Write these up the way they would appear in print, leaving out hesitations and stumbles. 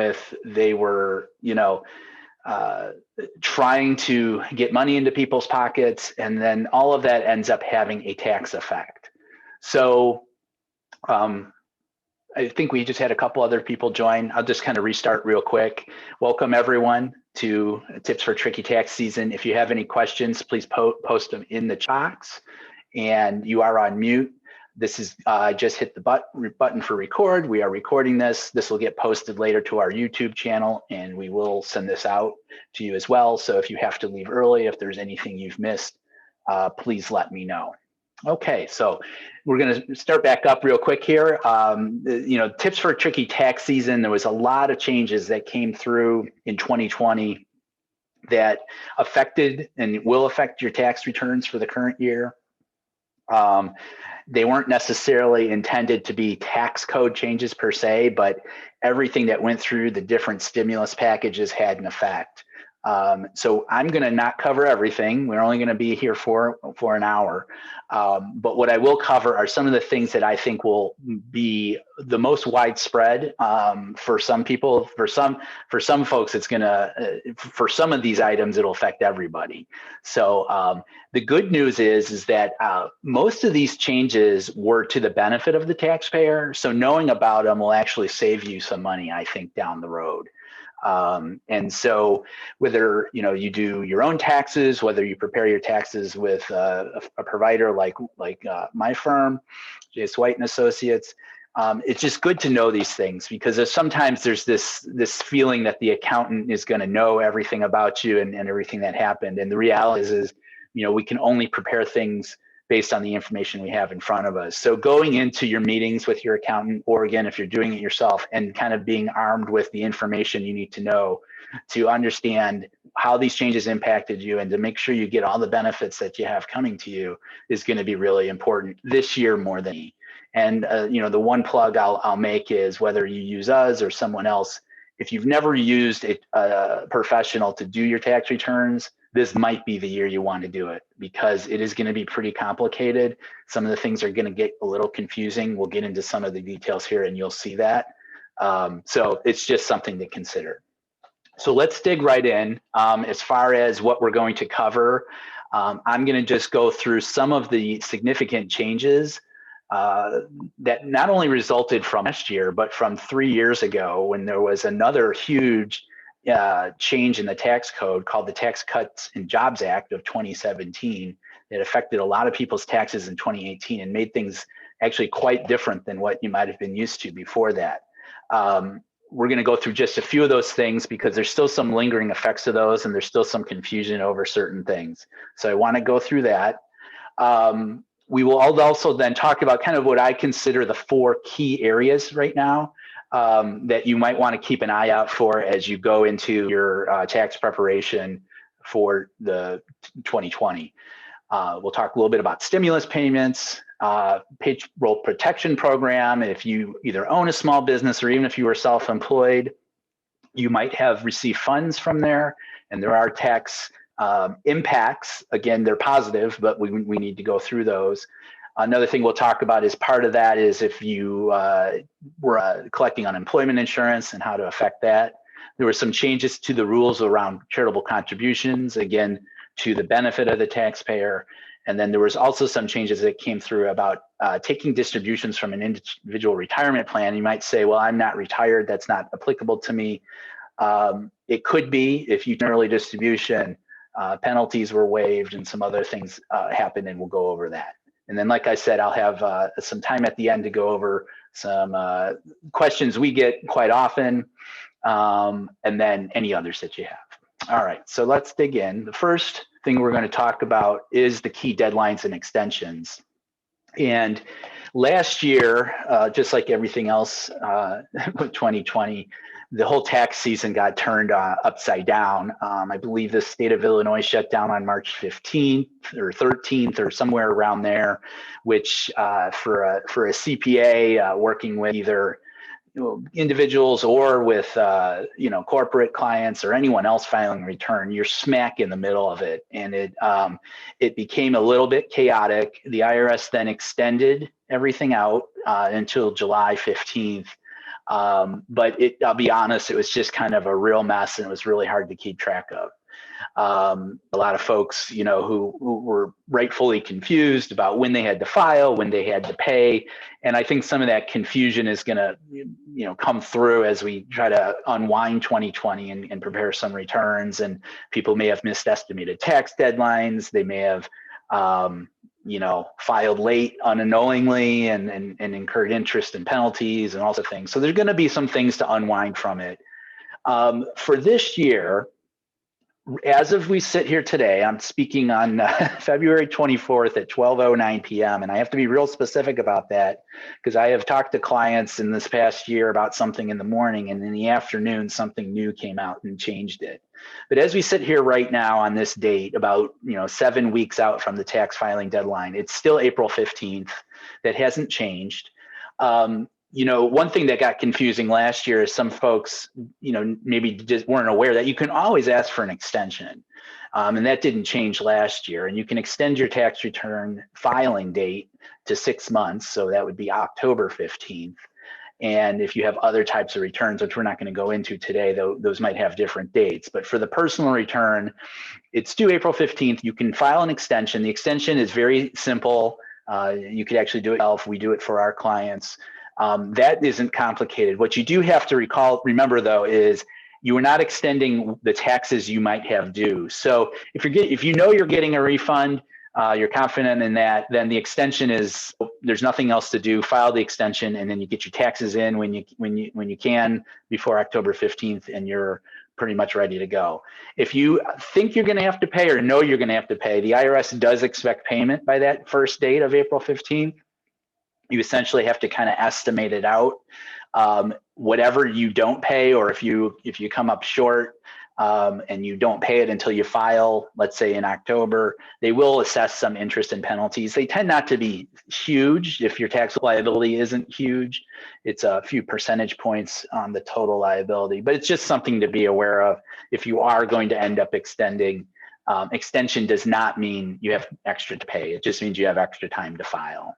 with, they were, trying to get money into people's pockets, and then all of that ends up having a tax effect. So I think we just had a couple other people join. I'll just kind of restart real quick. Welcome everyone to Tips for Tricky Tax Season. If you have any questions, please post them in the box, and you are on mute. This is, just hit the button for record. We are recording this. This will get posted later to our YouTube channel, and we will send this out to you as well. So if you have to leave early, if there's anything you've missed, please let me know. Okay, so we're going to start back up real quick here. Tips for a tricky tax season. There was a lot of changes that came through in 2020 that affected and will affect your tax returns for the current year. They weren't necessarily intended to be tax code changes per se, but everything that went through the different stimulus packages had an effect. So I'm going to not cover everything. We're only going to be here for an hour. But what I will cover are some of the things that I think will be the most widespread for some people. For some folks, it's going to, for some of these items, it'll affect everybody. So the good news is that most of these changes were to the benefit of the taxpayer. So knowing about them will actually save you some money, I think, down the road. And so whether you do your own taxes, whether you prepare your taxes with a provider like my firm, J.S. White and Associates, it's just good to know these things, because sometimes there's this feeling that the accountant is going to know everything about you and everything that happened. And the reality is we can only prepare things based on the information we have in front of us. So going into your meetings with your accountant, or again, if you're doing it yourself, and kind of being armed with the information you need to know to understand how these changes impacted you and to make sure you get all the benefits that you have coming to you is going to be really important this year more than any. And the one plug I'll make is, whether you use us or someone else, if you've never used a professional to do your tax returns, this might be the year you want to do it, because it is going to be pretty complicated. Some of the things are going to get a little confusing. We'll get into some of the details here and you'll see that. So it's just something to consider. So let's dig right in. As far as what we're going to cover, I'm going to just go through some of the significant changes that not only resulted from last year, but from 3 years ago, when there was another huge change in the tax code called the Tax Cuts and Jobs Act of 2017 that affected a lot of people's taxes in 2018 and made things actually quite different than what you might have been used to before that. We're going to go through just a few of those things, because there's still some lingering effects of those, and there's still some confusion over certain things. So I want to go through that. We will also then talk about kind of what I consider the 4 key areas right now that you might want to keep an eye out for as you go into your tax preparation for the 2020. We'll talk a little bit about stimulus payments, payroll protection program. If you either own a small business, or even if you were self-employed, you might have received funds from there, and there are tax impacts. Again, they're positive, but we need to go through those. Another thing we'll talk about as part of that is if you were collecting unemployment insurance and how to affect that. There were some changes to the rules around charitable contributions, again, to the benefit of the taxpayer. And then there was also some changes that came through about taking distributions from an individual retirement plan. You might say, well, I'm not retired, that's not applicable to me. It could be. If you turn early distribution, penalties were waived and some other things happened, and we'll go over that. And then, like I said, I'll have some time at the end to go over some questions we get quite often, and then any others that you have. All right, so let's dig in. The first thing we're going to talk about is the key deadlines and extensions. And last year, just like everything else with 2020, the whole tax season got turned upside down. I believe the state of Illinois shut down on March 15th or 13th or somewhere around there, which for a CPA working with either individuals or with corporate clients or anyone else filing a return, you're smack in the middle of it, and it became a little bit chaotic. The IRS then extended everything out until July 15th. But I'll be honest, it was just kind of a real mess, and it was really hard to keep track of. A lot of folks, you know, who were rightfully confused about when they had to file, when they had to pay. And I think some of that confusion is going to, you know, come through as we try to unwind 2020 and prepare some returns. And people may have missed estimated tax deadlines. They may have, you know, filed late unknowingly and incurred interest and penalties and all sorts of things. So there's going to be some things to unwind from it. For this year, as of we sit here today, I'm speaking on February 24th at 12:09 p.m. And I have to be real specific about that because I have talked to clients in this past year about something in the morning, and in the afternoon, something new came out and changed it. But as we sit here right now on this date, about 7 weeks out from the tax filing deadline, it's still April 15th. That hasn't changed. One thing that got confusing last year is some folks, maybe just weren't aware that you can always ask for an extension. And that didn't change last year. And you can extend your tax return filing date to 6 months. So that would be October 15th. And if you have other types of returns, which we're not going to go into today, though, those might have different dates. But for the personal return, it's due April 15th. You can file an extension. The extension is very simple. You could actually do it yourself. We do it for our clients. That isn't complicated. What you do have to remember though, is you are not extending the taxes you might have due. So if you're getting a refund, you're confident in that, then the extension is, there's nothing else to do. File the extension, and then you get your taxes in when you can before October 15th, and you're pretty much ready to go. If you think you're going to have to pay or know you're going to have to pay, the IRS does expect payment by that first date of April 15th. You essentially have to kind of estimate it out. Whatever you don't pay, or if you come up short and you don't pay it until you file, let's say in October, they will assess some interest and penalties. They tend not to be huge. If your tax liability isn't huge, it's a few percentage points on the total liability, but it's just something to be aware of if you are going to end up extending. Extension does not mean you have extra to pay. It just means you have extra time to file.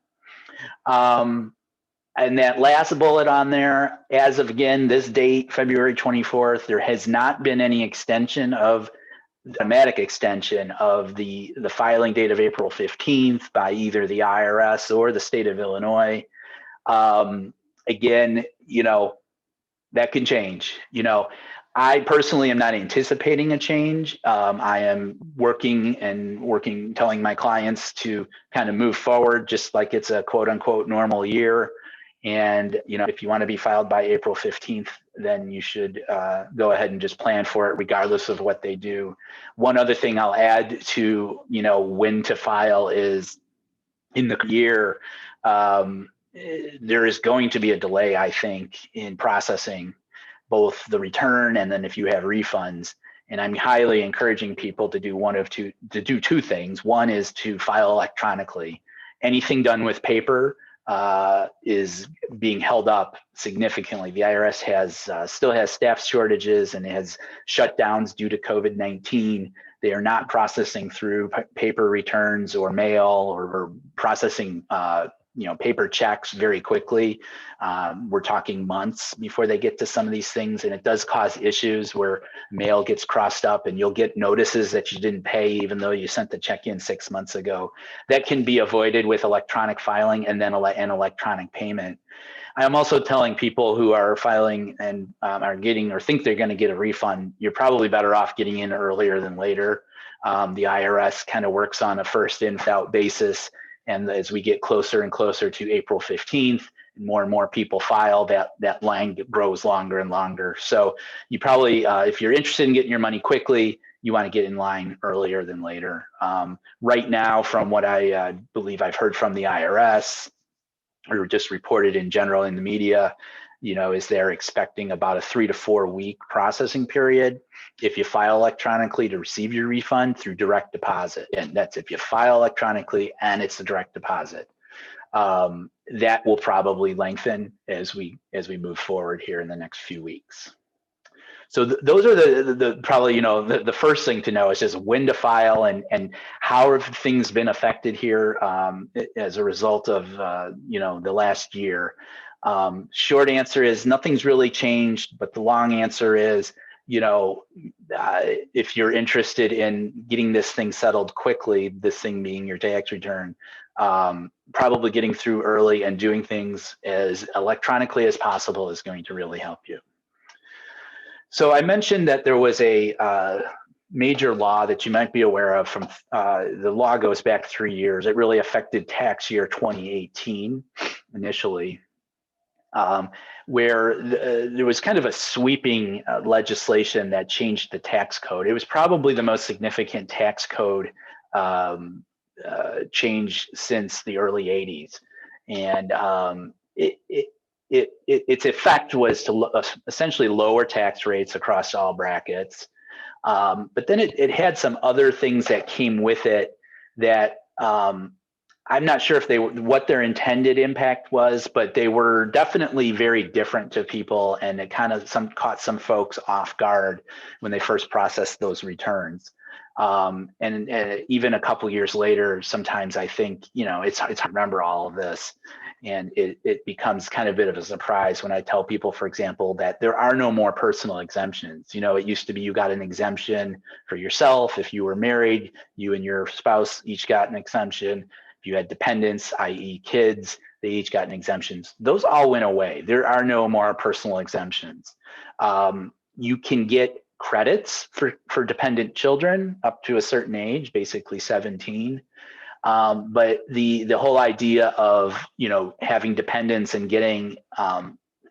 And that last bullet on there, as of again, this date, February 24th, there has not been any automatic extension of the filing date of April 15th by either the IRS or the state of Illinois. Again, that can change. I personally am not anticipating a change. I am working, telling my clients to kind of move forward, just like it's a quote unquote normal year. And, if you want to be filed by April 15th, then you should go ahead and just plan for it regardless of what they do. One other thing I'll add to, when to file is in the year, there is going to be a delay, I think, in processing both the return and then if you have refunds. And I'm highly encouraging people to do two things. One is to file electronically. Anything done with paper is being held up significantly. The IRS still has staff shortages and has shutdowns due to COVID-19. They are not processing through paper returns or mail or processing paper checks very quickly. We're talking months before they get to some of these things, and it does cause issues where mail gets crossed up and you'll get notices that you didn't pay even though you sent the check in 6 months ago. That can be avoided with electronic filing and then an electronic payment. I'm also telling people who are filing and are getting or think they're going to get a refund, you're probably better off getting in earlier than later. The IRS kind of works on a first in, first out basis. And as we get closer and closer to April 15th, more and more people file, that line grows longer and longer. So you probably, if you're interested in getting your money quickly, you want to get in line earlier than later. Right now, from what I believe I've heard from the IRS, or just reported in general in the media, is they're expecting about a 3 to 4 week processing period if you file electronically to receive your refund through direct deposit. And that's if you file electronically and it's a direct deposit. That will probably lengthen as we move forward here in the next few weeks. So those are the probably, the first thing to know is just when to file and how have things been affected here as a result of, the last year. Short answer is nothing's really changed, but the long answer is, if you're interested in getting this thing settled quickly, this thing being your tax return, probably getting through early and doing things as electronically as possible is going to really help you. So I mentioned that there was a major law that you might be aware of from, the law goes back 3 years. It really affected tax year 2018 initially. Where there was kind of a sweeping legislation that changed the tax code. It was probably the most significant tax code change since the early 80s. And its effect was to essentially lower tax rates across all brackets. But then it had some other things that came with it that I'm not sure if what their intended impact was, but they were definitely very different to people, and it kind of caught some folks off guard when they first processed those returns. And even a couple years later, sometimes I think it's hard to remember all of this, and it becomes kind of a bit of a surprise when I tell people, for example, that there are no more personal exemptions. It used to be you got an exemption for yourself if you were married, you and your spouse each got an exemption. If you had dependents, i.e. kids, they each got an exemptions. Those all went away. There are no more personal exemptions. You can get credits for dependent children up to a certain age, basically 17. But the whole idea of having dependents and getting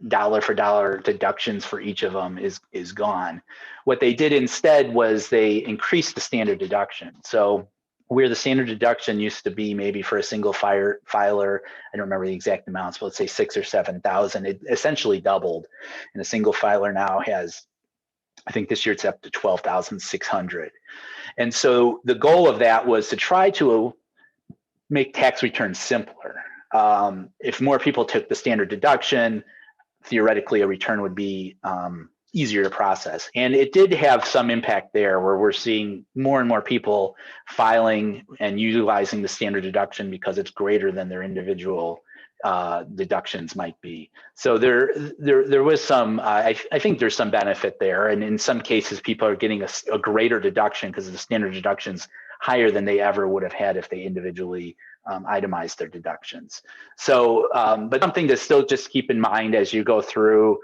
dollar for dollar deductions for each of them is gone. What they did instead was they increased the standard deduction. So where the standard deduction used to be maybe for a single filer, I don't remember the exact amounts, but let's say 6,000 or 7,000, it essentially doubled. And a single filer now has, I think this year it's up to 12,600. And so the goal of that was to try to make tax returns simpler. If more people took the standard deduction, theoretically a return would be easier to process. And it did have some impact there, where we're seeing more and more people filing and utilizing the standard deduction because it's greater than their individual deductions might be. So there was some, I think there's some benefit there. And in some cases, people are getting a greater deduction because the standard deduction's higher than they ever would have had if they individually itemized their deductions. So, but something to still just keep in mind as you go through,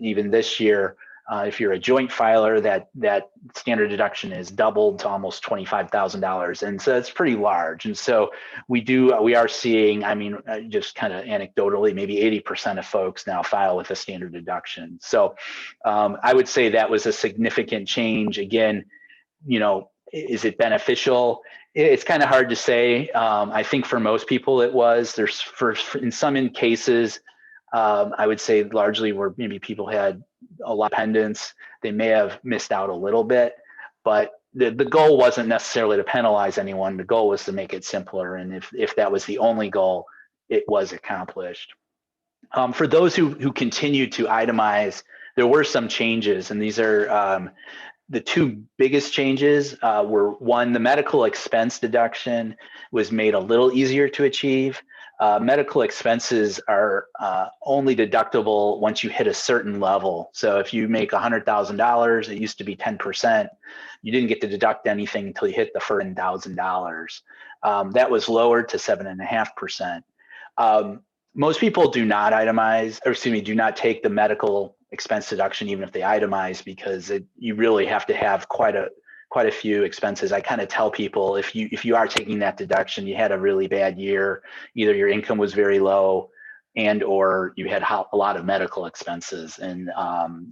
even this year, if you're a joint filer, that standard deduction is doubled to almost $25,000, and so it's pretty large. And so we are seeing, I mean, just kind of anecdotally, maybe 80% of folks now file with a standard deduction. So I would say that was a significant change. Again, is it beneficial? It's kind of hard to say. I think for most people it was. In some cases, I would say largely where maybe people had a lot of dependents, they may have missed out a little bit, but the goal wasn't necessarily to penalize anyone. The goal was to make it simpler. And if that was the only goal, it was accomplished. For those who continued to itemize, there were some changes, and these are the two biggest changes were, one, the medical expense deduction was made a little easier to achieve. Medical expenses are only deductible once you hit a certain level. So if you make $100,000, it used to be 10%. You didn't get to deduct anything until you hit the first $1,000. That was lowered to 7.5%. Most people do not itemize, or excuse me, do not take the medical expense deduction even if they itemize, because you really have to have quite a few expenses. I kind of tell people, if you are taking that deduction, you had a really bad year, either your income was very low and or you had a lot of medical expenses. And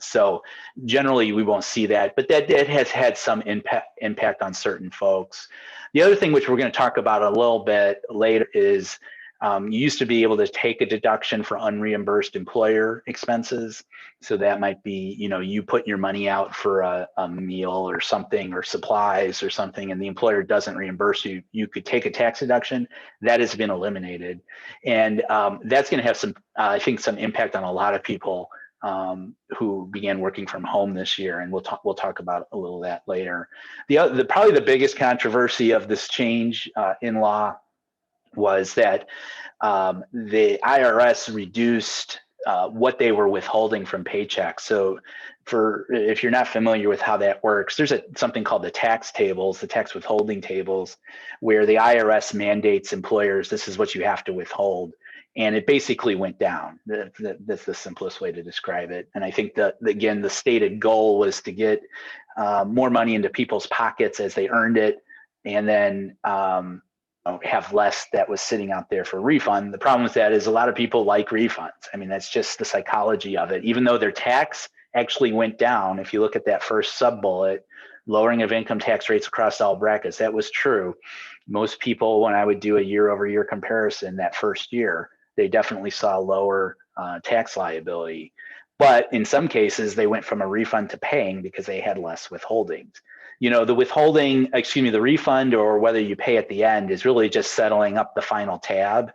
so generally we won't see that, but that has had some impact on certain folks. The other thing, which we're going to talk about a little bit later, is you used to be able to take a deduction for unreimbursed employer expenses. So that might be, you put your money out for a meal or something, or supplies or something, and the employer doesn't reimburse you, you could take a tax deduction. That has been eliminated. And that's going to have some, I think, some impact on a lot of people who began working from home this year. And we'll talk about a little of that later. Probably the biggest controversy of this change in law was that the IRS reduced what they were withholding from paychecks. So if you're not familiar with how that works, there's something called the tax tables, the tax withholding tables, where the IRS mandates employers, this is what you have to withhold. And it basically went down. That's the simplest way to describe it. And I think that, again, the stated goal was to get more money into people's pockets as they earned it, and then have less that was sitting out there for refund. The problem with that is a lot of people like refunds. I mean, that's just the psychology of it. Even though their tax actually went down, if you look at that first sub bullet, lowering of income tax rates across all brackets, that was true. Most people, when I would do a year over year comparison that first year, they definitely saw lower tax liability. But in some cases, they went from a refund to paying because they had less withholdings. You know, the the refund, or whether you pay at the end, is really just settling up the final tab.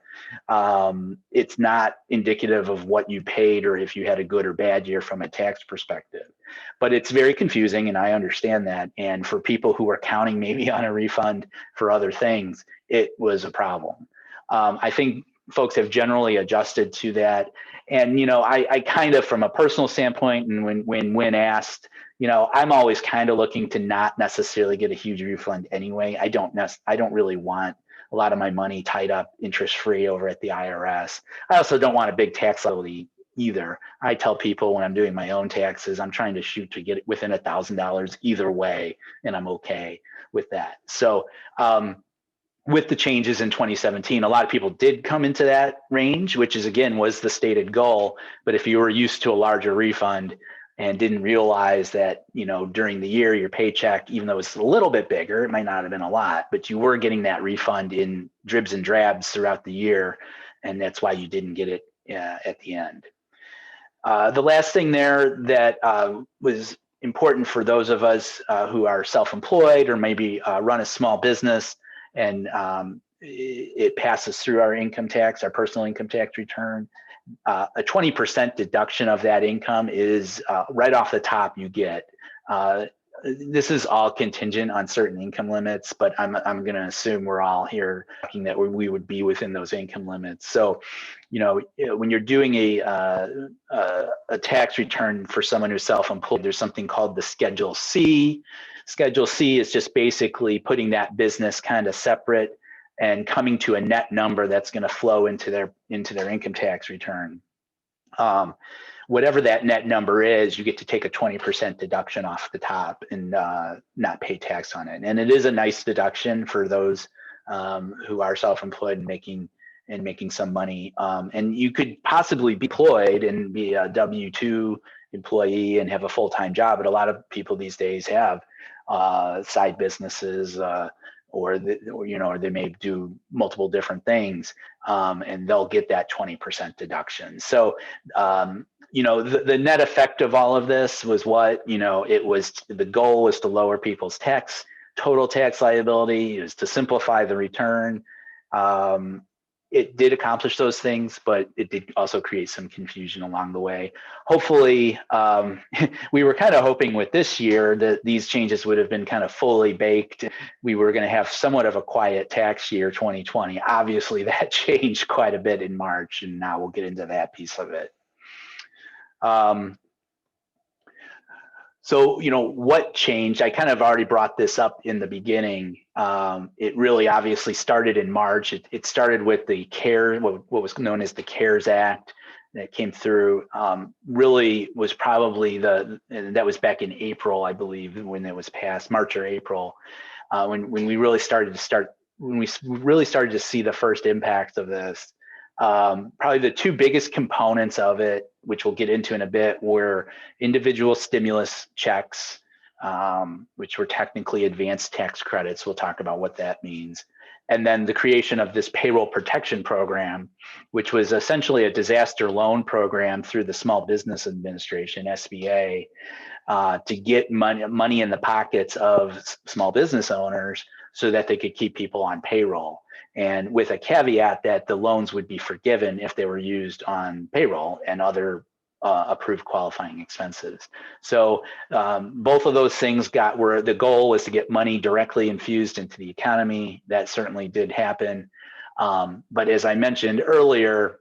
It's not indicative of what you paid or if you had a good or bad year from a tax perspective. But it's very confusing, and I understand that. And for people who are counting maybe on a refund for other things, it was a problem. I think folks have generally adjusted to that. And, you know, I kind of, from a personal standpoint, and when asked, you know, I'm always kind of looking to not necessarily get a huge refund anyway. I don't really want a lot of my money tied up interest free over at the IRS. I also don't want a big tax liability either. I tell people when I'm doing my own taxes, I'm trying to shoot to get it within $1,000 either way, and I'm okay with that. So, with the changes in 2017, a lot of people did come into that range, which is, again, was the stated goal. But if you were used to a larger refund and didn't realize that, you know, during the year, your paycheck, even though it's a little bit bigger, it might not have been a lot, but you were getting that refund in dribs and drabs throughout the year. And that's why you didn't get it at the end. The last thing there that was important for those of us who are self-employed or maybe run a small business, and it passes through our income tax, our personal income tax return. A 20% deduction of that income is right off the top you get. This is all contingent on certain income limits, but I'm going to assume we're all here talking that we would be within those income limits. So, you know, when you're doing a tax return for someone who's self-employed, there's something called the Schedule C. Schedule C is just basically putting that business kind of separate and coming to a net number that's going to flow into their income tax return. Whatever that net number is, you get to take a 20% deduction off the top and not pay tax on it. And it is a nice deduction for those who are self-employed and making some money. And you could possibly be employed and be a W-2 employee and have a full-time job, but a lot of people these days have side businesses, or they may do multiple different things, and they'll get that 20% deduction. So, you know, the net effect of all of this was what, you know, the goal was to lower people's total tax liability. It was to simplify the return. It did accomplish those things, but it did also create some confusion along the way. Hopefully, we were kind of hoping with this year that these changes would have been kind of fully baked. We were going to have somewhat of a quiet tax year, 2020. Obviously, that changed quite a bit in March, and now we'll get into that piece of it. So, you know, what changed? I kind of already brought this up in the beginning. It really obviously started in March. It started with the what was known as the CARES Act that came through. Really was probably and that was back in April, I believe, when it was passed, March or April, when we really started to see the first impacts of this. Probably the two biggest components of it, which we'll get into in a bit, were individual stimulus checks, which were technically advanced tax credits. We'll talk about what that means. And then the creation of this payroll protection program, which was essentially a disaster loan program through the Small Business Administration, SBA, to get money in the pockets of small business owners so that they could keep people on payroll. And with a caveat that the loans would be forgiven if they were used on payroll and other approved qualifying expenses. So both of those things the goal was to get money directly infused into the economy. That certainly did happen. But as I mentioned earlier,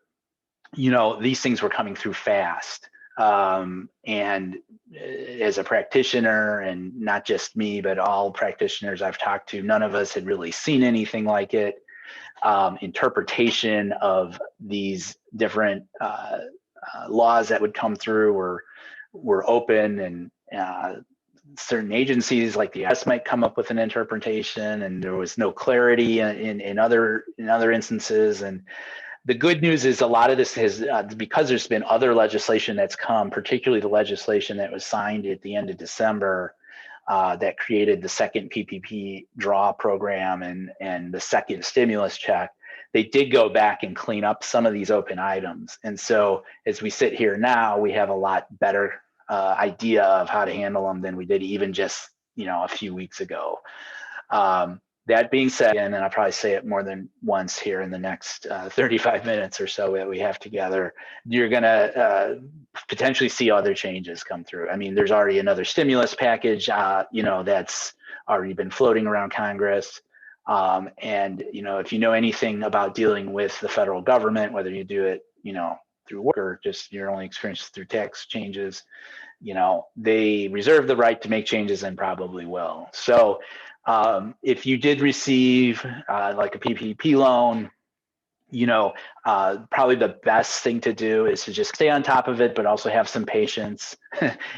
you know, these things were coming through fast. And as a practitioner, and not just me, but all practitioners I've talked to, none of us had really seen anything like it. Interpretation of these different laws that would come through were open, and certain agencies like the IRS might come up with an interpretation, and there was no clarity in other instances. And the good news is a lot of this has, because there's been other legislation that's come, particularly the legislation that was signed at the end of December, that created the second PPP draw program and the second stimulus check. They did go back and clean up some of these open items. And so as we sit here now, we have a lot better idea of how to handle them than we did even just, you know, a few weeks ago. That being said, and I'll probably say it more than once here in the next 35 minutes or so that we have together, you're going to potentially see other changes come through. I mean, there's already another stimulus package, you know, that's already been floating around Congress. And, you know, if you know anything about dealing with the federal government, whether you do it, you know, through work or just your only experience through tax changes, you know, they reserve the right to make changes and probably will. So if you did receive like a PPP loan, you know, probably the best thing to do is to just stay on top of it, but also have some patience,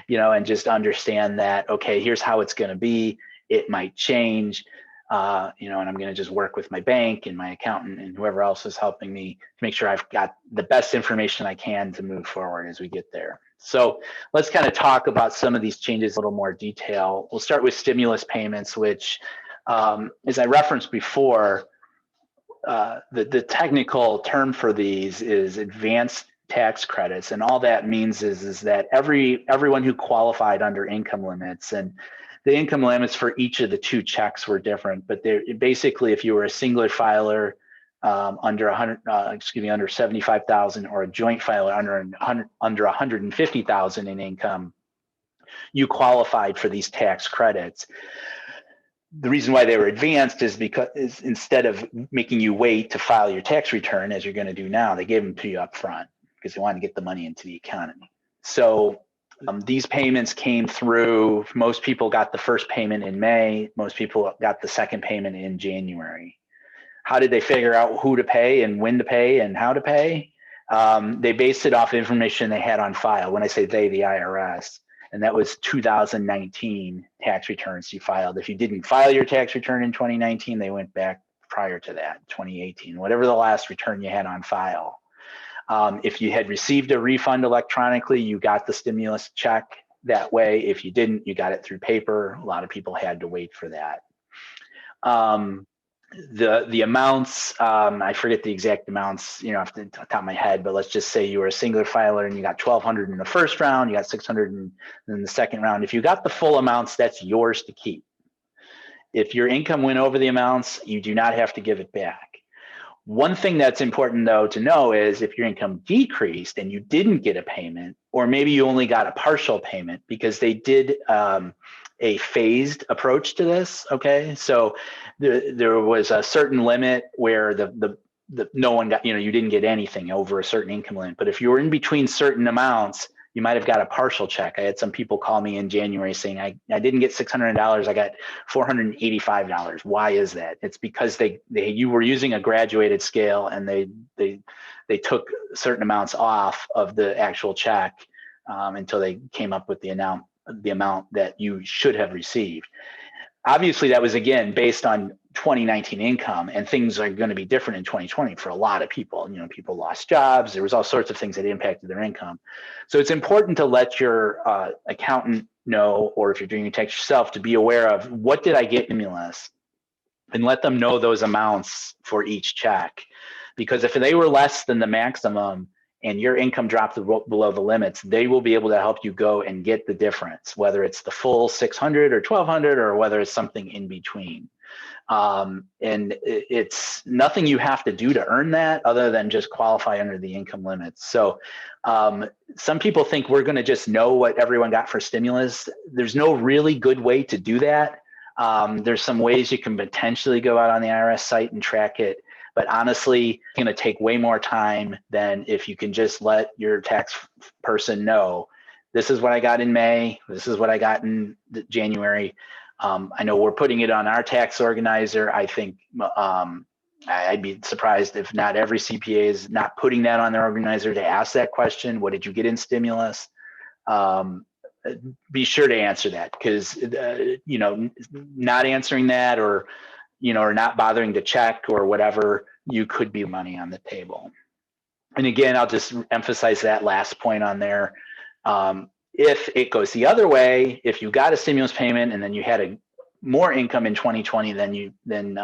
you know, and just understand that, okay, here's how it's going to be. It might change, you know, and I'm going to just work with my bank and my accountant and whoever else is helping me to make sure I've got the best information I can to move forward as we get there. So let's kind of talk about some of these changes in a little more detail. We'll start with stimulus payments, which, as I referenced before, the technical term for these is advanced tax credits. And all that means is that everyone who qualified under income limits, and the income limits for each of the two checks were different, but they're basically, if you were a singular filer under 75,000, or a joint filer under 150,000 in income, you qualified for these tax credits. The reason why they were advanced is because instead of making you wait to file your tax return, as you're going to do now, they gave them to you up front because they wanted to get the money into the economy. So these payments came through. Most people got the first payment in May. Most people got the second payment in January. How did they figure out who to pay and when to pay and how to pay? They based it off information they had on file. When I say they, the IRS. And that was 2019 tax returns you filed. If you didn't file your tax return in 2019, they went back prior to that, 2018, whatever the last return you had on file. If you had received a refund electronically, you got the stimulus check that way. If you didn't, you got it through paper. A lot of people had to wait for that. The amounts, I forget the exact amounts, you know, off the top of my head, but let's just say you were a singular filer and you got 1,200 in the first round, you got 600 in the second round. If you got the full amounts, that's yours to keep. If your income went over the amounts, you do not have to give it back. One thing that's important, though, to know is if your income decreased and you didn't get a payment, or maybe you only got a partial payment, because they did a phased approach to this. Okay, so there was a certain limit where the no one got, you know, you didn't get anything over a certain income limit. But if you were in between certain amounts, you might have got a partial check. I had some people call me in January saying, I didn't get $600, I got $485. Why is that? It's because you were using a graduated scale, and they took certain amounts off of the actual check until they came up with the amount that you should have received. Obviously, that was, again, based on 2019 income, and things are going to be different in 2020 for a lot of people. You know, people lost jobs. There was all sorts of things that impacted their income. So it's important to let your accountant know, or if you're doing your tax yourself, to be aware of what did I get stimulus, and let them know those amounts for each check. Because if they were less than the maximum and your income dropped below the limits, they will be able to help you go and get the difference, whether it's the full 600 or 1,200, or whether it's something in between. And it's nothing you have to do to earn that other than just qualify under the income limits. So some people think we're going to just know what everyone got for stimulus. There's no really good way to do that. There's some ways you can potentially go out on the IRS site and track it. But honestly, it's going to take way more time than if you can just let your tax person know, this is what I got in May, this is what I got in January. I know we're putting it on our tax organizer. I think I'd be surprised if not every CPA is not putting that on their organizer to ask that question. What did you get in stimulus? Be sure to answer that, because not answering that, or or not bothering to check or whatever, you could be money on the table. And again, I'll just emphasize that last point on there. If it goes the other way, if you got a stimulus payment and then you had more income in 2020 than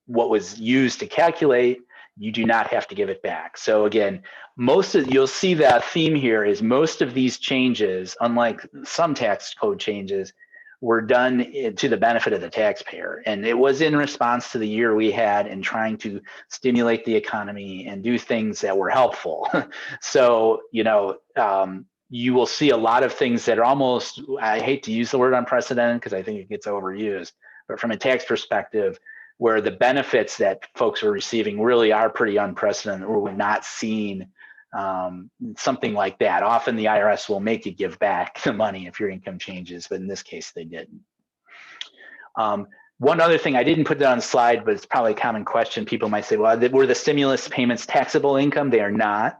what was used to calculate, you do not have to give it back. So again, you'll see that theme here is most of these changes, unlike some tax code changes, were done to the benefit of the taxpayer. And it was in response to the year we had in trying to stimulate the economy and do things that were helpful. So, you will see a lot of things that are almost, I hate to use the word unprecedented because I think it gets overused, but from a tax perspective, where the benefits that folks are receiving really are pretty unprecedented, or we're not seeing something like that. Often the IRS will make you give back the money if your income changes, but in this case they didn't. One other thing, I didn't put that on the slide, but it's probably a common question. People might say, well, were the stimulus payments taxable income? They are not.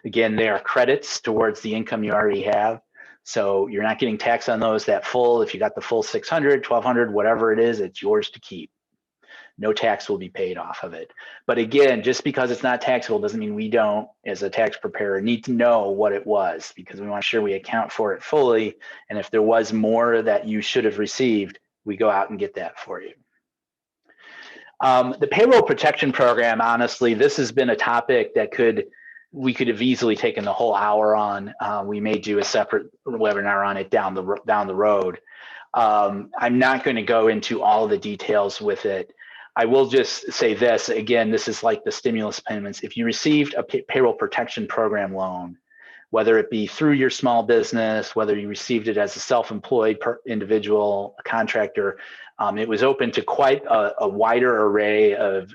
Again, they are credits towards the income you already have. So you're not getting taxed on those that full. If you got the full 600, 1200, whatever it is, it's yours to keep. No tax will be paid off of it. But again, just because it's not taxable doesn't mean we don't, as a tax preparer, need to know what it was, because we want to make sure we account for it fully. And if there was more that you should have received, we go out and get that for you. The payroll protection program, honestly, this has been a topic that we could have easily taken the whole hour on. We may do a separate webinar on it down the road. I'm not going to go into all the details with it. I will just say this, again, this is like the stimulus payments. If you received a payroll protection program loan, whether it be through your small business, whether you received it as a self-employed individual, a contractor, it was open to quite a wider array of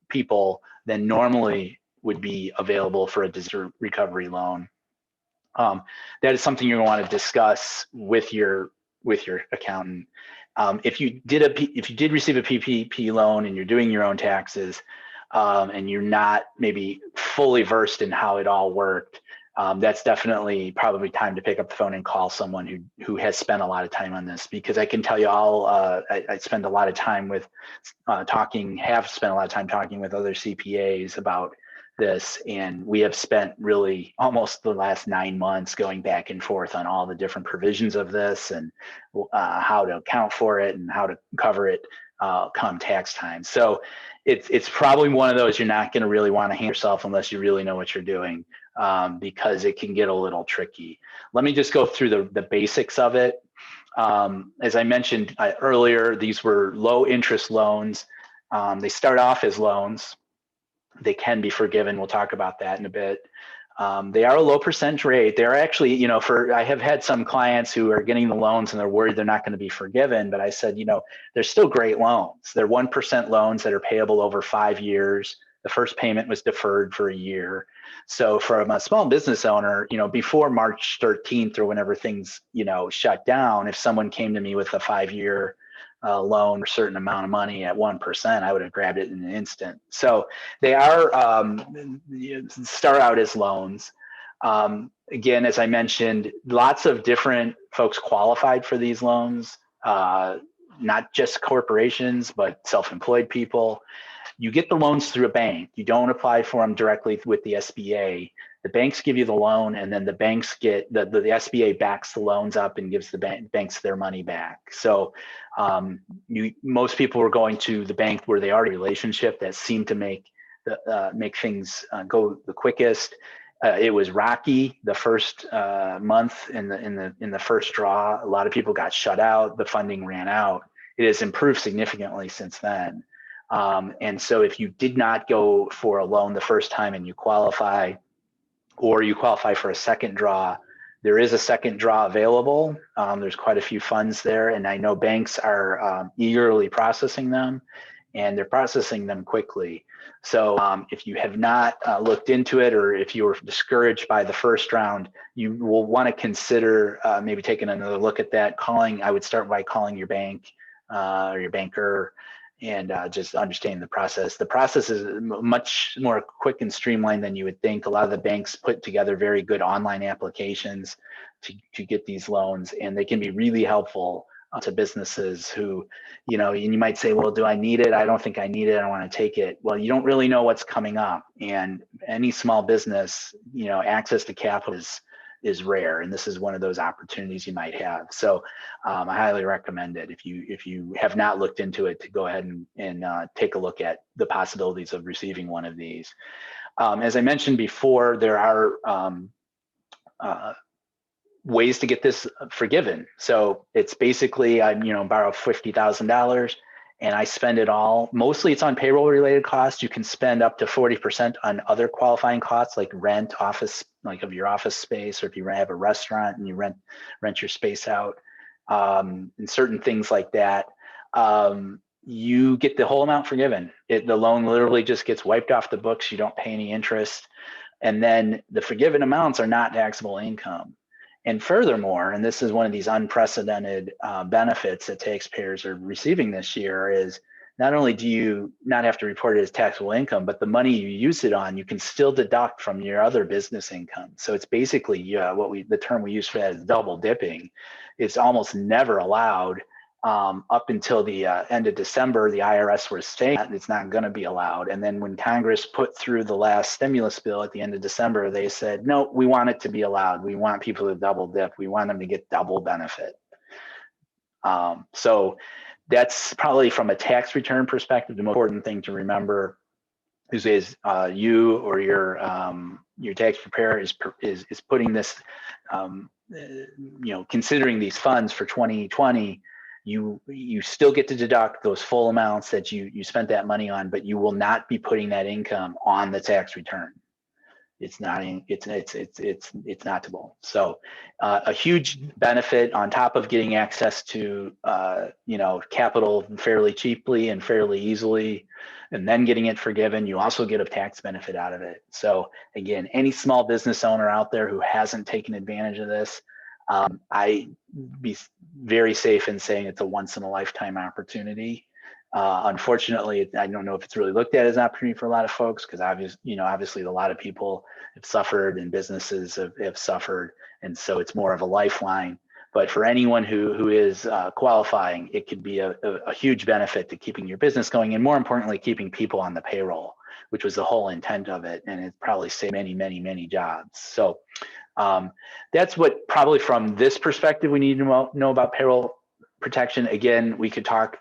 people than normally would be available for a disaster recovery loan. That is something you're going to want to discuss with your accountant. If you did receive a PPP loan and you're doing your own taxes, and you're not maybe fully versed in how it all worked, that's definitely probably time to pick up the phone and call someone who has spent a lot of time on this, because I can tell you I spend a lot of time with have spent a lot of time talking with other CPAs about this, and we have spent really almost the last 9 months going back and forth on all the different provisions of this and how to account for it and how to cover it come tax time. So it's probably one of those you're not going to really want to hand yourself unless you really know what you're doing, because it can get a little tricky. Let me just go through the basics of it. As I mentioned earlier, these were low interest loans. They start off as loans. They can be forgiven. We'll talk about that in a bit. They are a low percent rate. They're actually, I have had some clients who are getting the loans and they're worried they're not going to be forgiven. But I said, they're still great loans. They're 1% loans that are payable over 5 years. The first payment was deferred for a year. So from a small business owner, before March 13th or whenever things, shut down, if someone came to me with a 5-year loan or a certain amount of money at 1%, I would have grabbed it in an instant. So they are start out as loans. Again, as I mentioned, lots of different folks qualified for these loans, not just corporations, but self-employed people. You get the loans through a bank. You don't apply for them directly with the SBA. The banks give you the loan, and then the banks get the SBA backs the loans up and gives the banks their money back. So most people are going to the bank where they already have a relationship that seemed to make things go the quickest. It was rocky the first month in the first draw. A lot of people got shut out. The funding ran out. It has improved significantly since then. And so if you did not go for a loan the first time and you qualify, or you qualify for a second draw, there is a second draw available. There's quite a few funds there, and I know banks are eagerly processing them. and they're processing them quickly. So if you have not looked into it, or if you were discouraged by the first round, you will want to consider maybe taking another look at that. I would start by calling your bank or your banker, and just understanding the process. The process is much more quick and streamlined than you would think. A lot of the banks put together very good online applications to get these loans, and they can be really helpful to businesses who, and you might say, well, do I need it? I don't think I need it. I want to take it. Well, you don't really know what's coming up, and any small business, access to capital is rare, and this is one of those opportunities you might have. So I highly recommend it if you have not looked into it, to go ahead and take a look at the possibilities of receiving one of these. As I mentioned before, there are ways to get this forgiven. So it's basically, I borrow $50,000 and I spend it all. Mostly it's on payroll related costs. You can spend up to 40% on other qualifying costs, like rent, office, like of your office space, or if you have a restaurant and you rent your space out, and certain things like that. You get the whole amount forgiven. The loan literally just gets wiped off the books. You don't pay any interest. And then the forgiven amounts are not taxable income. And furthermore, and this is one of these unprecedented benefits that taxpayers are receiving this year, is not only do you not have to report it as taxable income, but the money you use it on, you can still deduct from your other business income. So it's basically the term we use for that is double dipping. It's almost never allowed. Up until the end of December, the IRS was saying that it's not going to be allowed. And then when Congress put through the last stimulus bill at the end of December, they said, no, we want it to be allowed. We want people to double dip. We want them to get double benefit. So that's probably, from a tax return perspective, the most important thing to remember is you or your tax preparer is putting this, considering these funds for 2020. You still get to deduct those full amounts that you spent that money on, but you will not be putting that income on the tax return. It's not taxable. So a huge benefit on top of getting access to capital fairly cheaply and fairly easily, and then getting it forgiven. You also get a tax benefit out of it. So again, any small business owner out there who hasn't taken advantage of this, I'd be very safe in saying it's a once in a lifetime opportunity. Unfortunately, I don't know if it's really looked at as an opportunity for a lot of folks, because obviously a lot of people have suffered and businesses have suffered, and so it's more of a lifeline. But for anyone who is qualifying, it could be a huge benefit to keeping your business going, and more importantly, keeping people on the payroll, which was the whole intent of it, and it probably saved many, many, many jobs. So that's what probably from this perspective we need to know about payroll protection. Again, we could talk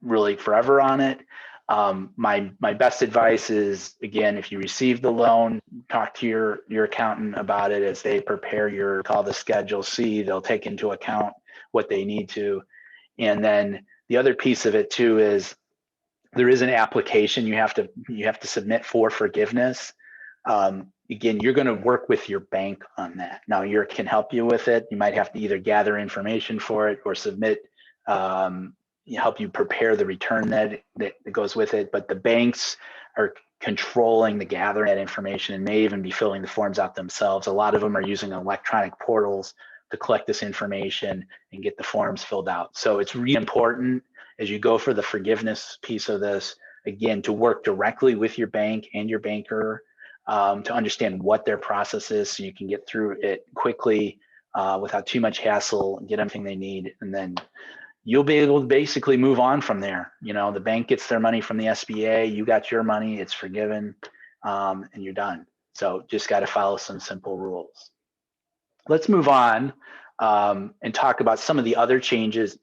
really forever on it. My best advice is, again, if you receive the loan, talk to your accountant about it as they prepare call the Schedule C. They'll take into account what they need to. And then the other piece of it too is there is an application you have to submit for forgiveness. Again, you're going to work with your bank on that. Now, can help you with it. You might have to either gather information for it or submit, help you prepare the return that goes with it. But the banks are controlling the gathering that information and may even be filling the forms out themselves. A lot of them are using electronic portals to collect this information and get the forms filled out. So it's really important as you go for the forgiveness piece of this, again, to work directly with your bank and your banker, to understand what their process is, so you can get through it quickly without too much hassle, and get everything they need, and then you'll be able to basically move on from there. The bank gets their money from the SBA, you got your money, it's forgiven, and you're done. So just got to follow some simple rules. Let's move on and talk about some of the other changes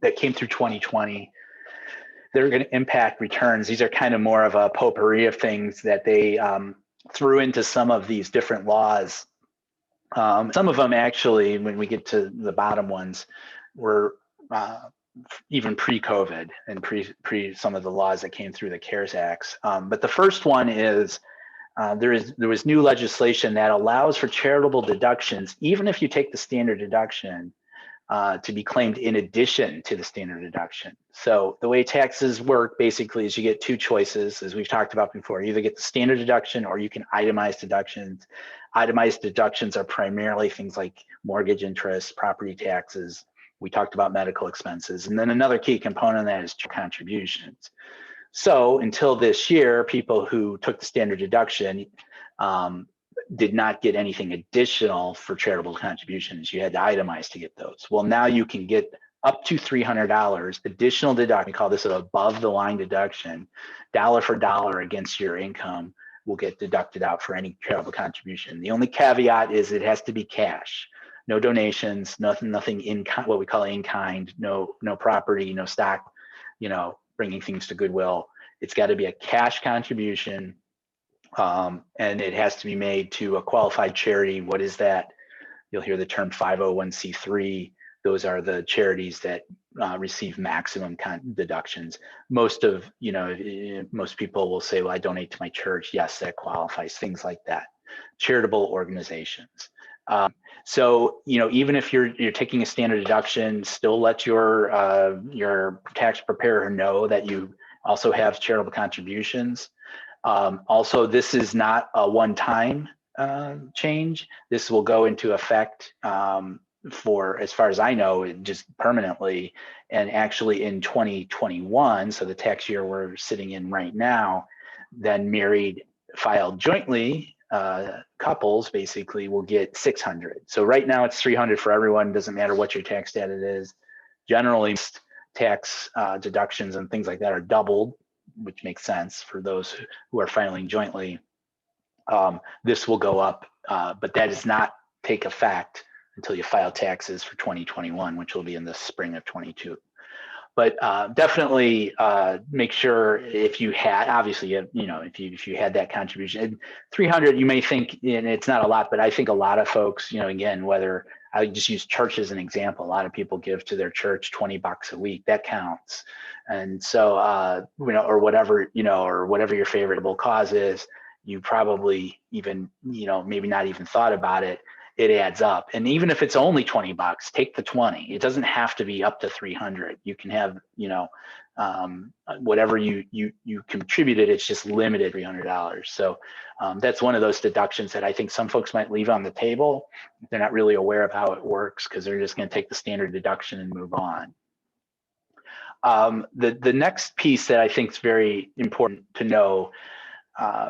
that came through 2020. They're going to impact returns. These are kind of more of a potpourri of things that they threw into some of these different laws. Some of them actually, when we get to the bottom ones, were even pre-COVID and pre some of the laws that came through the CARES Acts. But the first one is there was new legislation that allows for charitable deductions, even if you take the standard deduction. to be claimed in addition to the standard deduction. So the way taxes work basically is you get two choices, as we've talked about before. You either get the standard deduction or you can itemize deductions. Itemized deductions are primarily things like mortgage interest, property taxes. We talked about medical expenses. And then another key component of that is contributions. So until this year, people who took the standard deduction did not get anything additional for charitable contributions. You had to itemize to get those. Well, now you can get up to $300 additional deduction. We call this an above the line deduction. Dollar for dollar against your income will get deducted out for any charitable contribution. The only caveat is it has to be cash. No donations, nothing in what we call in kind, no property, no stock, bringing things to Goodwill. It's got to be a cash contribution. And it has to be made to a qualified charity. What is that? You'll hear the term 501c3. Those are the charities that receive maximum deductions. Most people will say, well, I donate to my church. Yes, that qualifies, things like that. Charitable organizations. So, even if you're taking a standard deduction, still let your tax preparer know that you also have charitable contributions. Also, this is not a one-time change. This will go into effect for, as far as I know, just permanently. And actually in 2021, so the tax year we're sitting in right now, then married filed jointly couples basically will get $600. So right now it's $300 for everyone. Doesn't matter what your tax status is. Generally, tax deductions and things like that are doubled, which makes sense for those who are filing jointly. This will go up, but that does not take effect until you file taxes for 2021, which will be in the spring of 22. But definitely make sure if you had, obviously, if you had that contribution, 300, you may think, and it's not a lot, but I think a lot of folks, again, whether I just use church as an example, a lot of people give to their church $20 a week, that counts. And so, or whatever, or whatever your favorable cause is, you probably even, maybe not even thought about it. It adds up. And even if it's only $20, take the 20. It doesn't have to be up to 300. You can have, whatever you contributed, it's just limited $300. So that's one of those deductions that I think some folks might leave on the table. They're not really aware of how it works because they're just going to take the standard deduction and move on. The next piece that I think is very important to know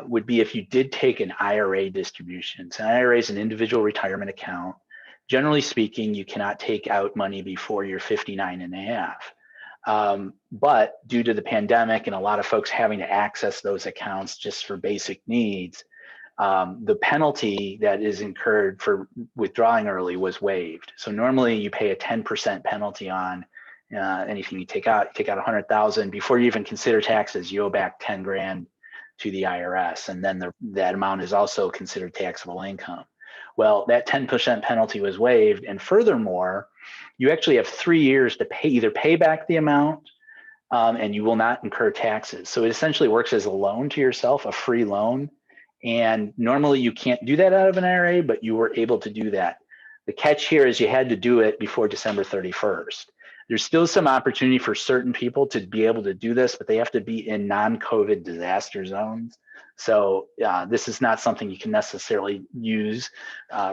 would be if you did take an IRA distribution. So an IRA is an individual retirement account. Generally speaking, you cannot take out money before you're 59 and a half. But due to the pandemic and a lot of folks having to access those accounts just for basic needs, the penalty that is incurred for withdrawing early was waived. So normally you pay a 10% penalty on anything you take out. You take out 100,000 before you even consider taxes, you owe back 10 grand to the IRS, and then that amount is also considered taxable income. Well, that 10% penalty was waived, and furthermore, you actually have 3 years to either pay back the amount, and you will not incur taxes. So it essentially works as a loan to yourself, a free loan. And normally you can't do that out of an IRA, but you were able to do that. The catch here is you had to do it before December 31st. There's still some opportunity for certain people to be able to do this, but they have to be in non-COVID disaster zones. So this is not something you can necessarily use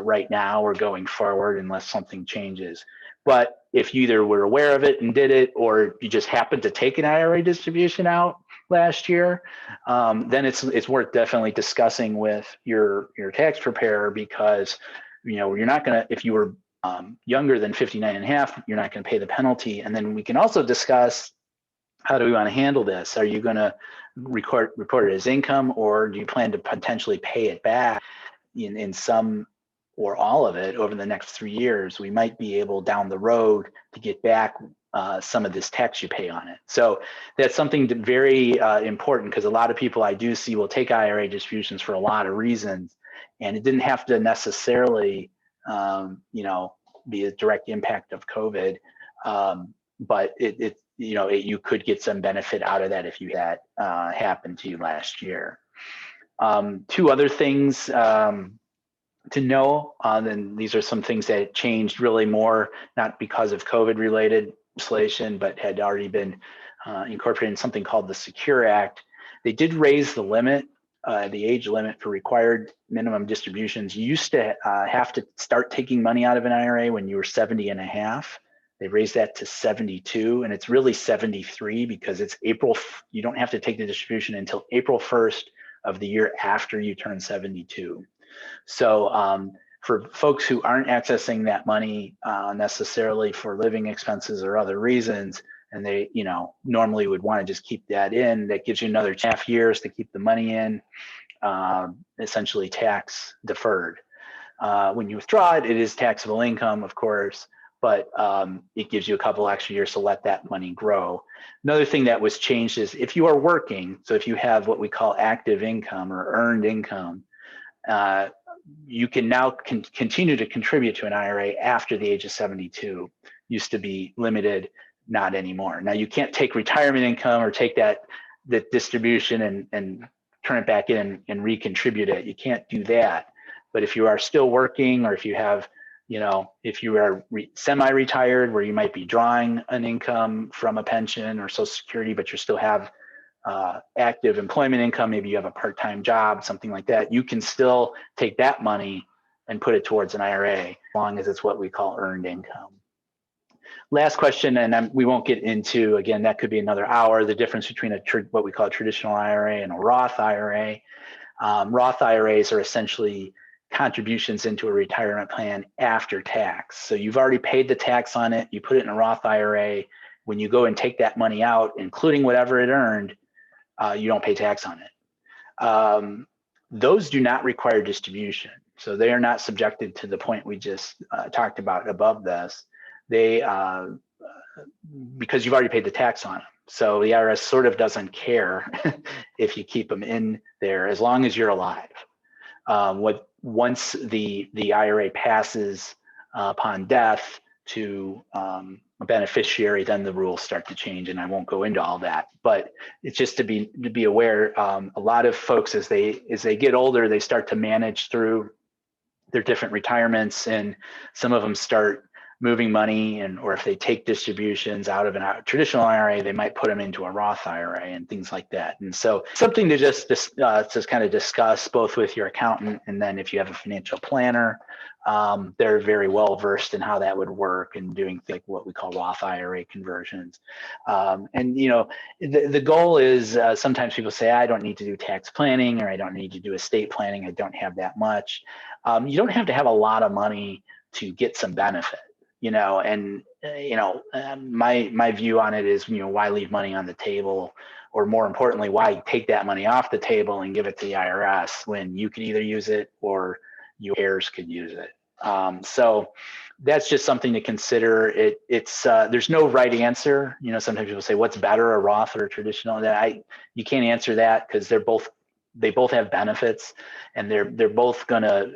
right now or going forward unless something changes. But if you either were aware of it and did it, or you just happened to take an IRA distribution out last year, then it's worth definitely discussing with your tax preparer, because you're not gonna, if you were younger than 59 and a half, you're not going to pay the penalty. And then we can also discuss, how do we want to handle this? Are you going to report it as income, or do you plan to potentially pay it back in some or all of it over the next 3 years? We might be able down the road to get back some of this tax you pay on it. So that's something very important, because a lot of people I do see will take IRA distributions for a lot of reasons, and it didn't have to necessarily be a direct impact of COVID, but you could get some benefit out of that if you had happened to you last year. Two other things to know, then these are some things that changed really more, not because of COVID related legislation, but had already been incorporated in something called the Secure Act. They did raise the limit, the age limit for required minimum distributions. You used to have to start taking money out of an IRA when you were 70 and a half. They raised that to 72, and it's really 73 because it's April. You don't have to take the distribution until April 1st of the year after you turn 72. So for folks who aren't accessing that money necessarily for living expenses or other reasons, and they, normally would want to just keep that in, that gives you another half years to keep the money in, essentially tax deferred. When you withdraw it, it is taxable income, of course, but it gives you a couple extra years to let that money grow. Another thing that was changed is if you are working, so if you have what we call active income or earned income, you can now continue to contribute to an IRA after the age of 72. Used to be limited, not anymore. Now you can't take retirement income or take that distribution and turn it back in and recontribute it. You can't do that. But if you are still working, or if you have, if you are semi-retired where you might be drawing an income from a pension or Social Security, but you still have active employment income, maybe you have a part-time job, something like that, you can still take that money and put it towards an IRA, as long as it's what we call earned income. Last question, and we won't get into, again, that could be another hour, the difference between what we call a traditional IRA and a Roth IRA. Roth IRAs are essentially contributions into a retirement plan after tax. So you've already paid the tax on it, you put it in a Roth IRA. When you go and take that money out, including whatever it earned, you don't pay tax on it. Those do not require distribution. So they are not subjected to the point we just talked about above this. They, because you've already paid the tax on them. So the IRS sort of doesn't care if you keep them in there, as long as you're alive. Once the IRA passes upon death to a beneficiary, then the rules start to change, and I won't go into all that. But it's just to be aware. A lot of folks, as they get older, they start to manage through their different retirements, and some of them start moving money, or if they take distributions out of a traditional IRA, they might put them into a Roth IRA and things like that. And so something to just kind of discuss both with your accountant, and then if you have a financial planner, they're very well versed in how that would work and doing things like what we call Roth IRA conversions. And the goal is, sometimes people say, I don't need to do tax planning, or I don't need to do estate planning, I don't have that much. You don't have to have a lot of money to get some benefit. My view on it is, why leave money on the table, or more importantly, why take that money off the table and give it to the IRS when you can either use it or your heirs could use it. So that's just something to consider. It's there's no right answer. Sometimes people say, what's better, a Roth or a traditional? You can't answer that, because they both have benefits, and they're both gonna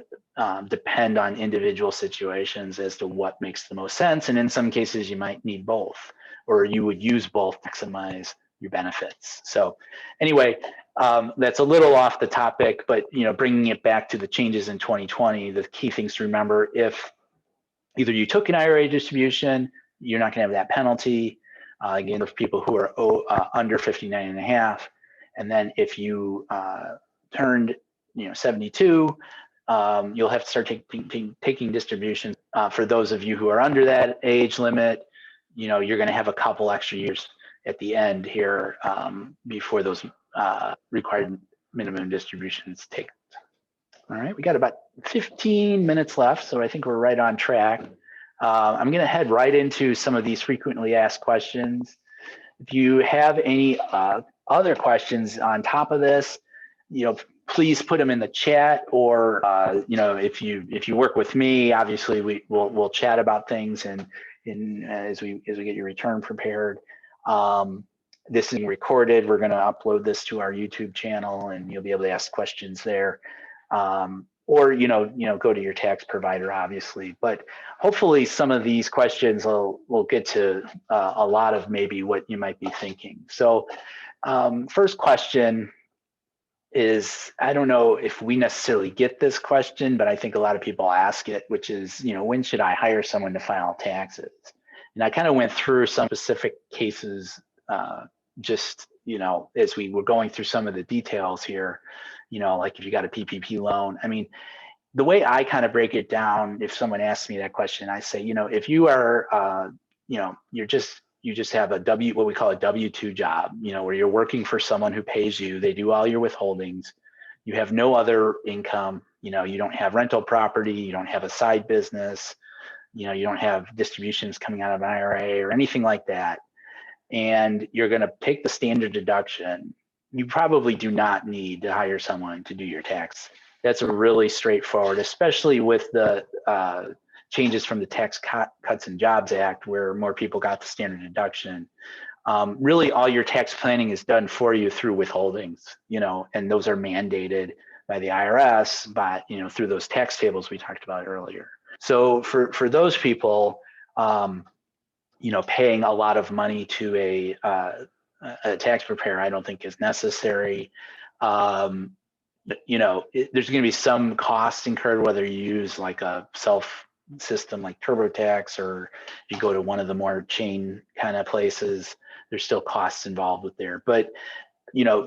depend on individual situations as to what makes the most sense. And in some cases, you might need both, or you would use both to maximize your benefits. So anyway, that's a little off the topic, but bringing it back to the changes in 2020, the key things to remember: if either you took an IRA distribution, you're not going to have that penalty. Again, for people who are under 59 and a half. And then if you turned 72, you'll have to start taking distributions. For those of you who are under that age limit, you're going to have a couple extra years at the end here before those required minimum distributions take. All right, we got about 15 minutes left, so I think we're right on track. I'm going to head right into some of these frequently asked questions. If you have any other questions on top of this, please put them in the chat, or if you work with me, obviously we'll chat about things, and as we get your return prepared. This is recorded. We're going to upload this to our YouTube channel, and you'll be able to ask questions there. Or go to your tax provider, obviously. But hopefully some of these questions will get to a lot of maybe what you might be thinking. So first question is, I don't know if we necessarily get this question, but I think a lot of people ask it, which is, when should I hire someone to file taxes? And I kind of went through some specific cases, just, as we were going through some of the details here, like if you got a PPP loan. I mean, the way I kind of break it down, if someone asks me that question, I say, if you are, you just have what we call a W-2 job, where you're working for someone who pays you, they do all your withholdings, you have no other income, you don't have rental property, you don't have a side business, you don't have distributions coming out of an IRA or anything like that, and you're going to take the standard deduction, you probably do not need to hire someone to do your tax. That's a really straightforward, especially with the changes from the Tax Cuts and Jobs Act, where more people got the standard deduction. Really, all your tax planning is done for you through withholdings, and those are mandated by the IRS, by through those tax tables we talked about earlier. So for those people, paying a lot of money to a tax preparer, I don't think is necessary. There's going to be some costs incurred, whether you use like a self system like TurboTax, or you go to one of the more chain kind of places, there's still costs involved with there. But,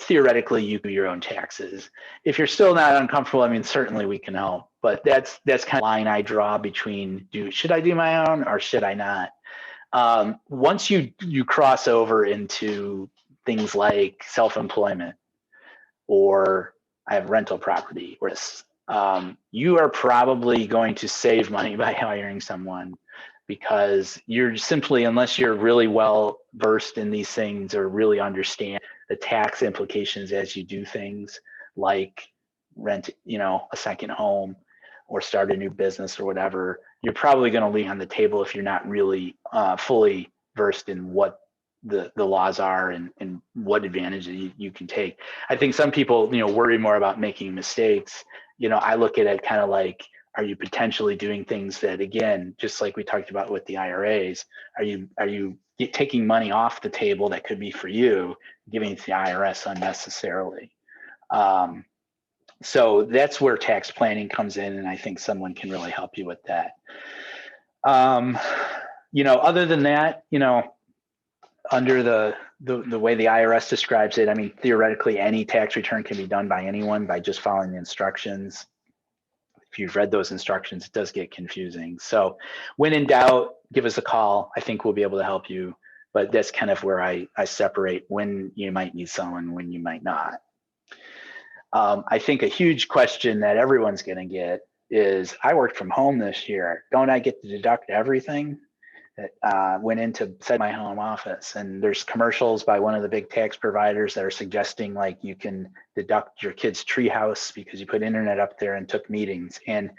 theoretically, you do your own taxes. If you're still not uncomfortable, I mean, certainly we can help. But that's kind of the line I draw between should I do my own or should I not? Once you cross over into things like self-employment, or I have rental property, or this, you are probably going to save money by hiring someone, because you're simply, unless you're really well versed in these things or really understand the tax implications as you do things like rent, a second home or start a new business or whatever, you're probably going to leave on the table if you're not really fully versed in what the laws are and what advantage you can take. I think some people, worry more about making mistakes. I look at it kind of like, are you potentially doing things that, again, just like we talked about with the IRAs, are you taking money off the table that could be for you, giving it to the IRS unnecessarily? So that's where tax planning comes in, and I think someone can really help you with that. Other than that, under the way the IRS describes it, I mean, theoretically, any tax return can be done by anyone by just following the instructions. If you've read those instructions, it does get confusing. So when in doubt, give us a call. I think we'll be able to help you. But that's kind of where I separate when you might need someone, when you might not. I think a huge question that everyone's going to get is, I worked from home this year. Don't I get to deduct everything that went into my home office? And there's commercials by one of the big tax providers that are suggesting like you can deduct your kid's treehouse because you put internet up there and took meetings. And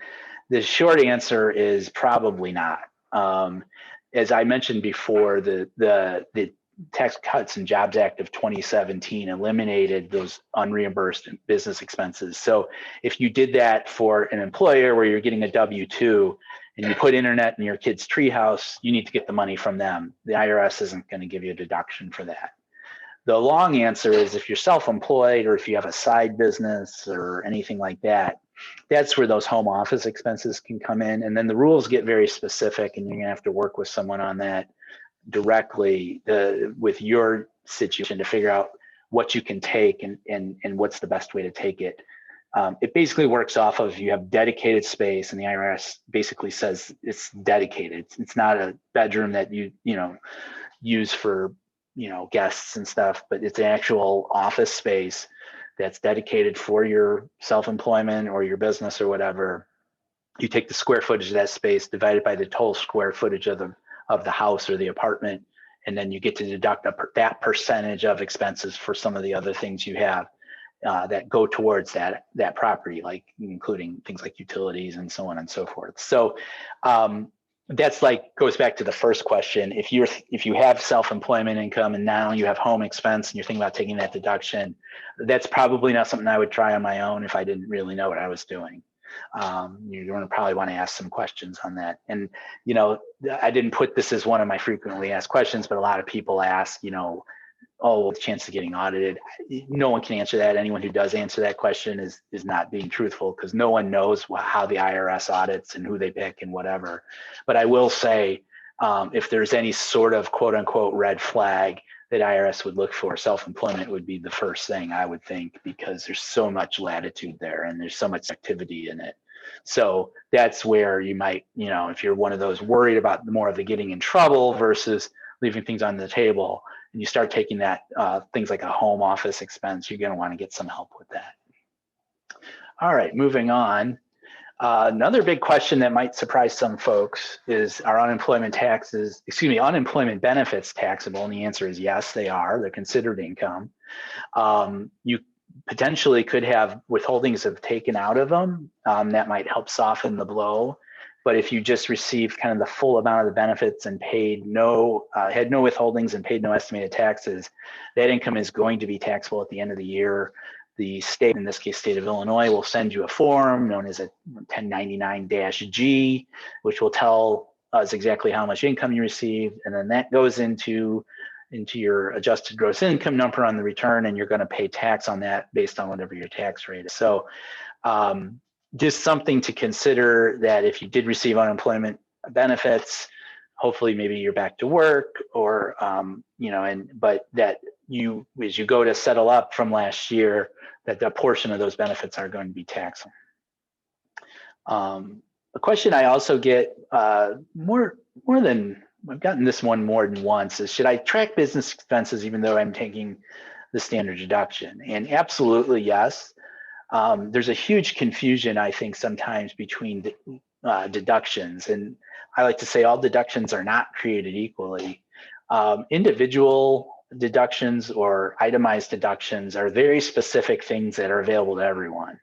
the short answer is probably not. As I mentioned before, the Tax Cuts and Jobs Act of 2017 eliminated those unreimbursed business expenses. So if you did that for an employer where you're getting a W-2 and you put internet in your kid's treehouse, you need to get the money from them. The IRS isn't going to give you a deduction for that. The long answer is, if you're self-employed or if you have a side business or anything like that, that's where those home office expenses can come in. And then the rules get very specific, and you're going to have to work with someone on that directly with your situation to figure out what you can take and what's the best way to take it. It basically works off of, you have dedicated space, and the IRS basically says it's dedicated. It's not a bedroom that you use for guests and stuff, but it's an actual office space that's dedicated for your self-employment or your business or whatever. You take the square footage of that space, divide it by the total square footage of the house or the apartment, and then you get to deduct that percentage of expenses for some of the other things you have that go towards that property, like including things like utilities and so on and so forth. So that's goes back to the first question. If you have self-employment income and now you have home expense and you're thinking about taking that deduction, that's probably not something I would try on my own if I didn't really know what I was doing. You're going to probably want to ask some questions on that. And, I didn't put this as one of my frequently asked questions, but a lot of people ask, oh, the chance of getting audited. No one can answer that. Anyone who does answer that question is not being truthful, because no one knows how the IRS audits and who they pick and whatever. But I will say, if there's any sort of quote unquote red flag that IRS would look for, self-employment would be the first thing I would think, because there's so much latitude there and there's so much activity in it. So that's where you might, if you're one of those worried about more of the getting in trouble versus leaving things on the table, and you start taking that things like a home office expense, you're going to want to get some help with that. All right, moving on. Another big question that might surprise some folks is, are unemployment benefits taxable? And the answer is yes, they are. They're considered income. You potentially could have withholdings of taken out of them. That might help soften the blow. But if you just received kind of the full amount of the benefits and paid had no withholdings and paid no estimated taxes, that income is going to be taxable at the end of the year. The state, in this case, state of Illinois, will send you a form known as a 1099-G, which will tell us exactly how much income you received. And then that goes into your adjusted gross income number on the return, and you're going to pay tax on that based on whatever your tax rate is. So just something to consider, that if you did receive unemployment benefits, hopefully maybe you're back to work, or but that you, as you go to settle up from last year, that a portion of those benefits are going to be taxable. A question I also get more than, I've gotten this one more than once, is, should I track business expenses even though I'm taking the standard deduction? And absolutely yes. There's a huge confusion, I think, sometimes between deductions, and I like to say all deductions are not created equally. Individual deductions or itemized deductions are very specific things that are available to everyone.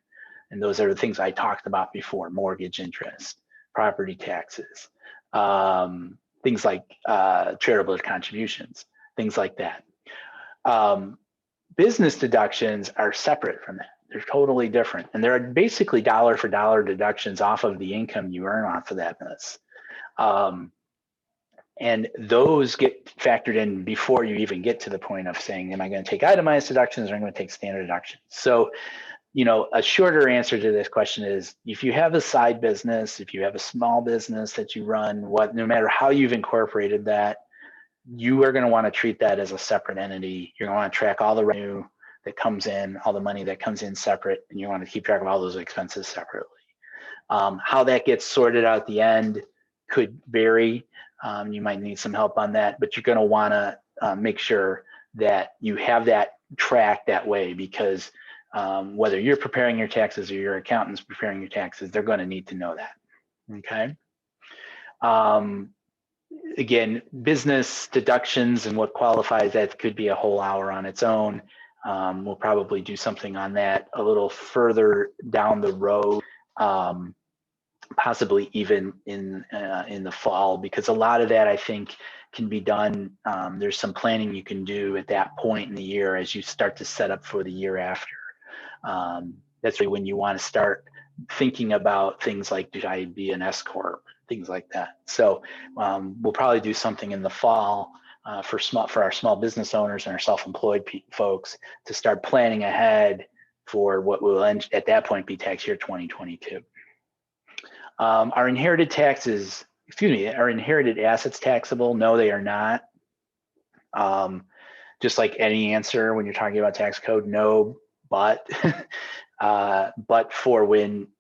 And those are the things I talked about before: mortgage interest, property taxes, things like charitable contributions, things like that. Business deductions are separate from that. They're totally different. And they're basically dollar for dollar deductions off of the income you earn off of that business. And those get factored in before you even get to the point of saying, am I going to take itemized deductions or am I going to take standard deductions? So, a shorter answer to this question is, if you have a side business, if you have a small business that you run, no matter how you've incorporated that, you are going to want to treat that as a separate entity. You're going to want to track all the revenue that comes in, all the money that comes in separate, and you want to keep track of all those expenses separately. How that gets sorted out at the end could vary. You might need some help on that, but you're going to want to make sure that you have that tracked that way, because whether you're preparing your taxes or your accountant's preparing your taxes, they're going to need to know that. Okay. Again, business deductions and what qualifies, that could be a whole hour on its own. We'll probably do something on that a little further down the road, possibly even in the fall, because a lot of that, I think, can be done. There's some planning you can do at that point in the year as you start to set up for the year after. That's really when you want to start thinking about things like, should I be an S Corp, things like that. So we'll probably do something in the fall for our small business owners and our self-employed folks to start planning ahead for what will end at that point be tax year 2022. Are inherited assets taxable? No, they are not. Just like any answer when you're talking about tax code, no, but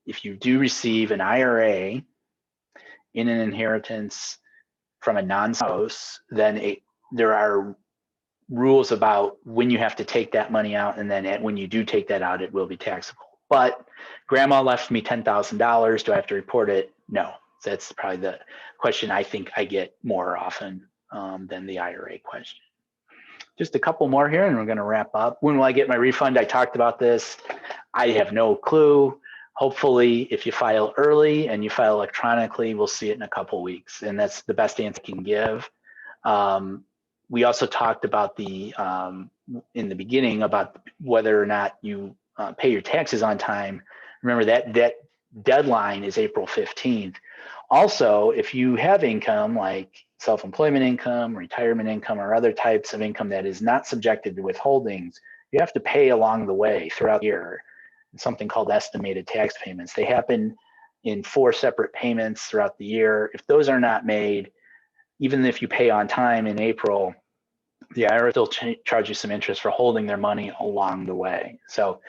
if you do receive an IRA in an inheritance from a non-spouse, then there are rules about when you have to take that money out, and then when you do take that out, it will be taxable. But grandma left me $10,000, do I have to report it? No. That's probably the question I think I get more often than the IRA question. Just a couple more here and we're going to wrap up. When will I get my refund? I talked about this. I have no clue. Hopefully, if you file early and you file electronically, we'll see it in a couple weeks, and that's the best answer I can give. We also talked about in the beginning about whether or not you pay your taxes on time. Remember that deadline is April 15th. Also, if you have income, like self-employment income, retirement income, or other types of income that is not subjected to withholdings, you have to pay along the way throughout the year. Something called estimated tax payments. They happen in 4 separate payments throughout the year. If those are not made, even if you pay on time in April, the IRS will charge you some interest for holding their money along the way. So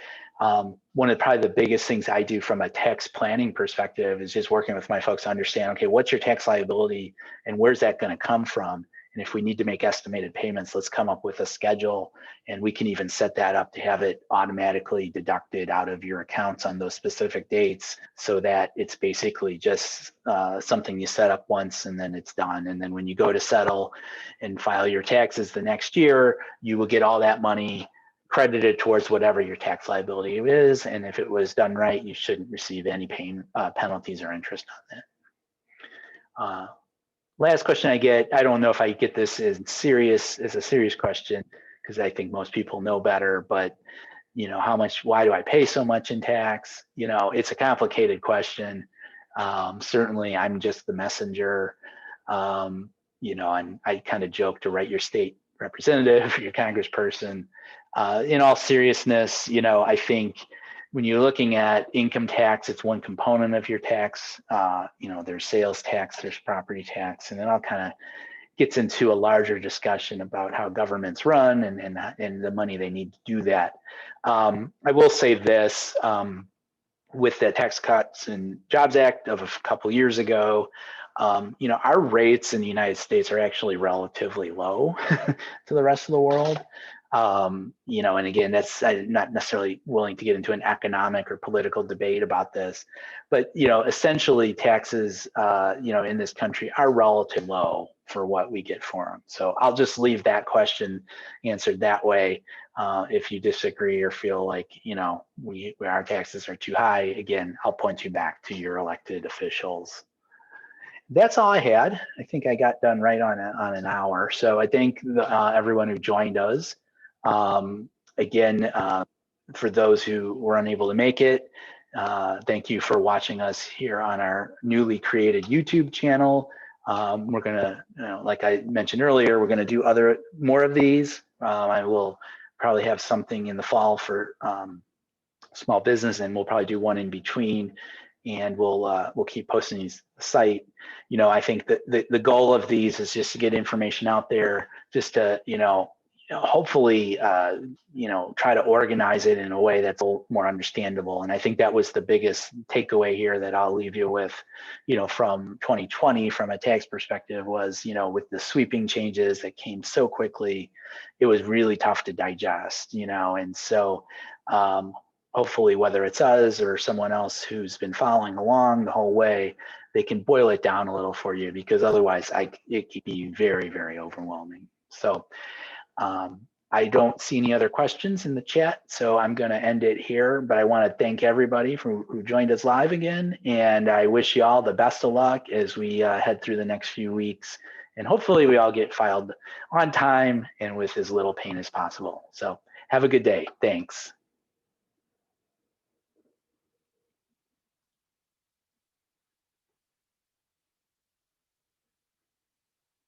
one of probably the biggest things I do from a tax planning perspective is just working with my folks to understand, okay, what's your tax liability and where's that going to come from? And if we need to make estimated payments, let's come up with a schedule, and we can even set that up to have it automatically deducted out of your accounts on those specific dates, so that it's basically just something you set up once and then it's done. And then when you go to settle and file your taxes the next year, you will get all that money credited towards whatever your tax liability is. And if it was done right, you shouldn't receive any penalties or interest on that. Last question I get, I don't know if I get this as a serious question, because I think most people know better, but you know, why do I pay so much in tax? You know, it's a complicated question. Certainly I'm just the messenger. You know, and I kind of joke to write your state representative, your congressperson. In all seriousness, you know, I think when you're looking at income tax, it's one component of your tax. You know, there's sales tax, there's property tax, and then I'll kind of gets into a larger discussion about how governments run and the money they need to do that. I will say this, with the Tax Cuts and Jobs Act of a couple years ago, you know, our rates in the United States are actually relatively low to the rest of the world. You know, and again, I'm not necessarily willing to get into an economic or political debate about this, but, you know, essentially taxes, you know, in this country are relatively low for what we get for them. So I'll just leave that question answered that way. If you disagree or feel like, you know, our taxes are too high, again, I'll point you back to your elected officials. That's all I had. I think I got done right on an hour. So I thank everyone who joined us. Again, for those who were unable to make it, thank you for watching us here on our newly created YouTube channel. We're gonna, you know, like I mentioned earlier, we're gonna do more of these. I will probably have something in the fall for small business, and we'll probably do one in between, and we'll keep posting these the site. You know, I think that the goal of these is just to get information out there, just to, you know, hopefully, you know, try to organize it in a way that's a little more understandable. And I think that was the biggest takeaway here that I'll leave you with, you know, from 2020, from a tax perspective, was, you know, with the sweeping changes that came so quickly, it was really tough to digest, you know. And so hopefully, whether it's us or someone else who's been following along the whole way, they can boil it down a little for you, because otherwise it could be very, very overwhelming. So I don't see any other questions in the chat, so I'm going to end it here. But I want to thank everybody who joined us live again, and I wish you all the best of luck as we head through the next few weeks. And hopefully we all get filed on time and with as little pain as possible. So have a good day. Thanks.